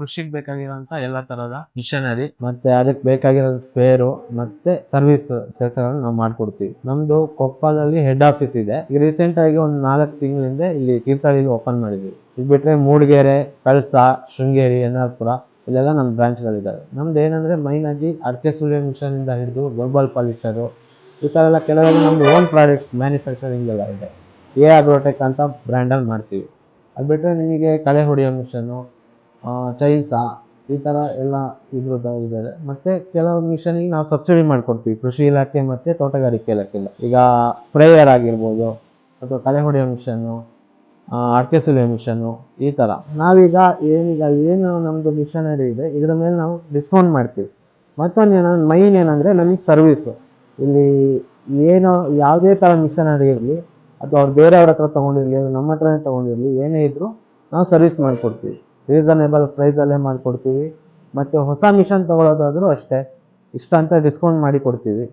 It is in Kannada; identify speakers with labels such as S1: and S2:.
S1: ಕೃಷಿಗೆ ಬೇಕಾಗಿರೋಂಥ ಎಲ್ಲ ತರಹದ ಮಿಷನರಿ ಮತ್ತೆ ಅದಕ್ಕೆ ಬೇಕಾಗಿರೋ ಸ್ಪೇರು ಮತ್ತೆ ಸರ್ವಿಸ್ ಕೆಲಸಗಳನ್ನ ನಾವು ಮಾಡ್ಕೊಡ್ತೀವಿ. ನಮ್ದು ಕೊಪ್ಪದಲ್ಲಿ ಹೆಡ್ ಆಫೀಸ್ ಇದೆ. ಈಗ ರೀಸೆಂಟ್ ಆಗಿ ಒಂದು 4 ತಿಂಗಳ ಹಿಂದೆ ಇಲ್ಲಿ ತೀರ್ಥಹಳ್ಳಿ ಓಪನ್ ಮಾಡಿದ್ವಿ. ಇದು ಬಿಟ್ರೆ ಮೂಡಿಗೆರೆ, ಕಳಸ, ಶೃಂಗೇರಿ, ಎನ್ನಾರ್ಪುರ ಇಲ್ಲೆಲ್ಲ ನಮ್ಮ ಬ್ರಾಂಚ್ಗಳಿದ್ದಾವೆ. ನಮ್ದು ಏನಂದ್ರೆ ಮೈನ್ ಆಗಿ ಅಡಿಕೆ ಸುಲಿಯೋ ಮಿಷನ್ ಇಂದ ಹಿಡಿದು ಗ್ಲೋಬಲ್ ಪಾಲಿಶರು ಈ ಥರ ಎಲ್ಲ ಕೆಲವೆಲ್ಲ ನಮ್ದು ಓನ್ ಪ್ರಾಡಕ್ಟ್ ಮ್ಯಾನುಫ್ಯಾಕ್ಚರಿಂಗ್ ಎಲ್ಲ ಇದೆ. ಆಗ್ರೋಟೆಕ್ ಅಂತ ಬ್ರ್ಯಾಂಡಲ್ಲಿ ಮಾಡ್ತೀವಿ. ಅದು ಬಿಟ್ಟರೆ ನಿಮಗೆ ಕಳೆ ಹೊಡೆಯೋ ಮಿಷನ್ನು, ಚೈನ್ಸಾ ಈ ಥರ ಎಲ್ಲ ಇದ್ರದ್ದು ಇದ್ದಾರೆ. ಮತ್ತು ಕೆಲವು ಮಿಷನಿಗೆ ನಾವು ಸಬ್ಸಿಡಿ ಮಾಡಿಕೊಡ್ತೀವಿ ಕೃಷಿ ಇಲಾಖೆ ಮತ್ತು ತೋಟಗಾರಿಕೆ ಇಲಾಖೆಯಿಂದ. ಈಗ ಸ್ಪ್ರೇಯರ್ ಆಗಿರ್ಬೋದು ಅಥವಾ ಕಳೆ ಹೊಡೆಯೋ ಮಿಷನ್ನು, ಅಡಿಕೆ ಸುಲಿಯೋ ಮಿಷನ್ನು ಈ ಥರ. ನಾವೀಗ ಏನು ನಮ್ಮದು ಮಿಷನರಿ ಇದೆ ಇದ್ರ ಮೇಲೆ ನಾವು ಡಿಸ್ಕೌಂಟ್ ಮಾಡ್ತೀವಿ. ಮತ್ತೊಂದು ಮೈನ್ ಏನಂದರೆ ನಮಗೆ ಸರ್ವೀಸು. ಇಲ್ಲಿ ಏನು ಯಾವುದೇ ಥರ ಮಿಷನರಿ ಇರಲಿ ಅಥವಾ ಅವ್ರು ಬೇರೆಯವ್ರ ಹತ್ರ ತೊಗೊಂಡಿರಲಿ, ನಮ್ಮ ಹತ್ರನೇ ತೊಗೊಂಡಿರಲಿ, ಏನೇ ಇದ್ದರೂ ನಾವು ಸರ್ವಿಸ್ ಮಾಡಿಕೊಡ್ತೀವಿ. ರೀಸನೇಬಲ್ ಪ್ರೈಸಲ್ಲೇ ಮಾಡಿಕೊಡ್ತೀವಿ. ಮತ್ತು ಹೊಸ ಮಿಷನ್ ತೊಗೊಳೋದಾದರೂ ಅಷ್ಟೇ ಇಷ್ಟ ಅಂತ ಡಿಸ್ಕೌಂಟ್ ಮಾಡಿ ಕೊಡ್ತೀವಿ.